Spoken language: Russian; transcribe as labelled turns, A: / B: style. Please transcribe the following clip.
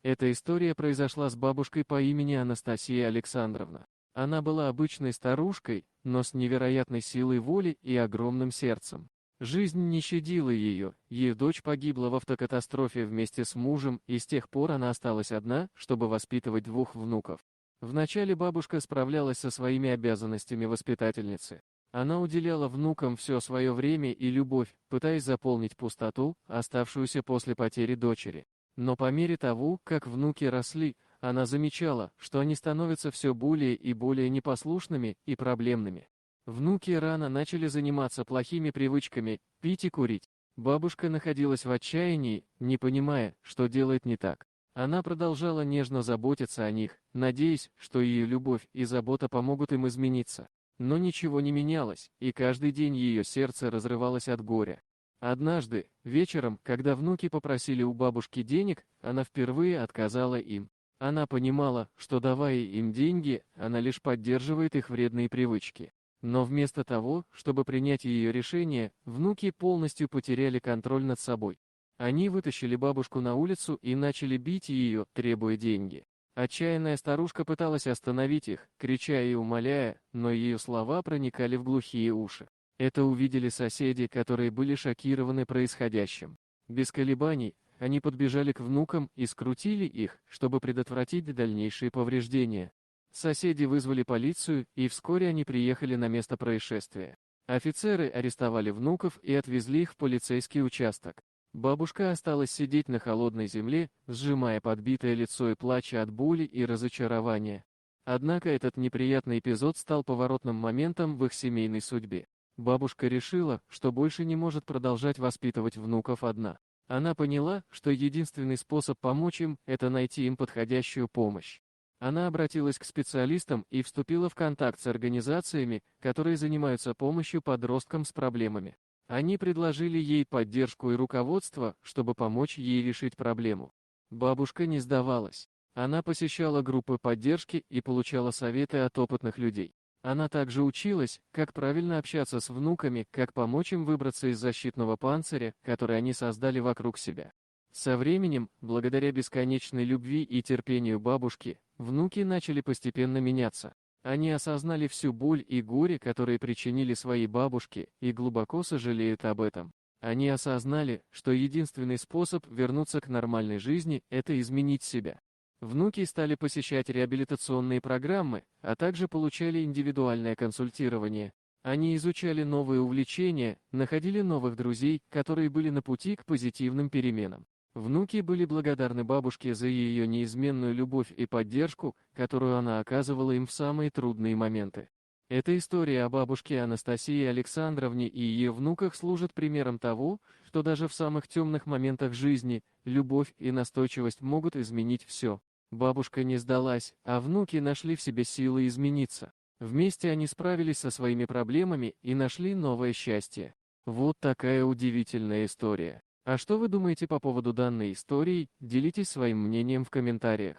A: Эта история произошла с бабушкой по имени Анастасия Александровна. Она была обычной старушкой, но с невероятной силой воли и огромным сердцем. Жизнь не щадила ее дочь погибла в автокатастрофе вместе с мужем, и с тех пор она осталась одна, чтобы воспитывать двух внуков. Вначале бабушка справлялась со своими обязанностями воспитательницы. Она уделяла внукам все свое время и любовь, пытаясь заполнить пустоту, оставшуюся после потери дочери. Но по мере того, как внуки росли, она замечала, что они становятся все более и более непослушными и проблемными. Внуки рано начали заниматься плохими привычками, пить и курить. Бабушка находилась в отчаянии, не понимая, что делает не так. Она продолжала нежно заботиться о них, надеясь, что ее любовь и забота помогут им измениться. Но ничего не менялось, и каждый день ее сердце разрывалось от горя. Однажды, вечером, когда внуки попросили у бабушки денег, она впервые отказала им. Она понимала, что давая им деньги, она лишь поддерживает их вредные привычки. Но вместо того, чтобы принять ее решение, внуки полностью потеряли контроль над собой. Они вытащили бабушку на улицу и начали бить ее, требуя деньги. Отчаянная старушка пыталась остановить их, крича и умоляя, но ее слова проникали в глухие уши. Это увидели соседи, которые были шокированы происходящим. Без колебаний, они подбежали к внукам и скрутили их, чтобы предотвратить дальнейшие повреждения. Соседи вызвали полицию, и вскоре они приехали на место происшествия. Офицеры арестовали внуков и отвезли их в полицейский участок. Бабушка осталась сидеть на холодной земле, сжимая подбитое лицо и плача от боли и разочарования. Однако этот неприятный эпизод стал поворотным моментом в их семейной судьбе. Бабушка решила, что больше не может продолжать воспитывать внуков одна. Она поняла, что единственный способ помочь им – это найти им подходящую помощь. Она обратилась к специалистам и вступила в контакт с организациями, которые занимаются помощью подросткам с проблемами. Они предложили ей поддержку и руководство, чтобы помочь ей решить проблему. Бабушка не сдавалась. Она посещала группы поддержки и получала советы от опытных людей. Она также училась, как правильно общаться с внуками, как помочь им выбраться из защитного панциря, который они создали вокруг себя. Со временем, благодаря бесконечной любви и терпению бабушки, внуки начали постепенно меняться. Они осознали всю боль и горе, которые причинили своей бабушке, и глубоко сожалеют об этом. Они осознали, что единственный способ вернуться к нормальной жизни – это изменить себя. Внуки стали посещать реабилитационные программы, а также получали индивидуальное консультирование. Они изучали новые увлечения, находили новых друзей, которые были на пути к позитивным переменам. Внуки были благодарны бабушке за ее неизменную любовь и поддержку, которую она оказывала им в самые трудные моменты. Эта история о бабушке Анастасии Александровне и ее внуках служит примером того, что даже в самых темных моментах жизни любовь и настойчивость могут изменить все. Бабушка не сдалась, а внуки нашли в себе силы измениться. Вместе они справились со своими проблемами и нашли новое счастье. Вот такая удивительная история. А что вы думаете по поводу данной истории? Делитесь своим мнением в комментариях.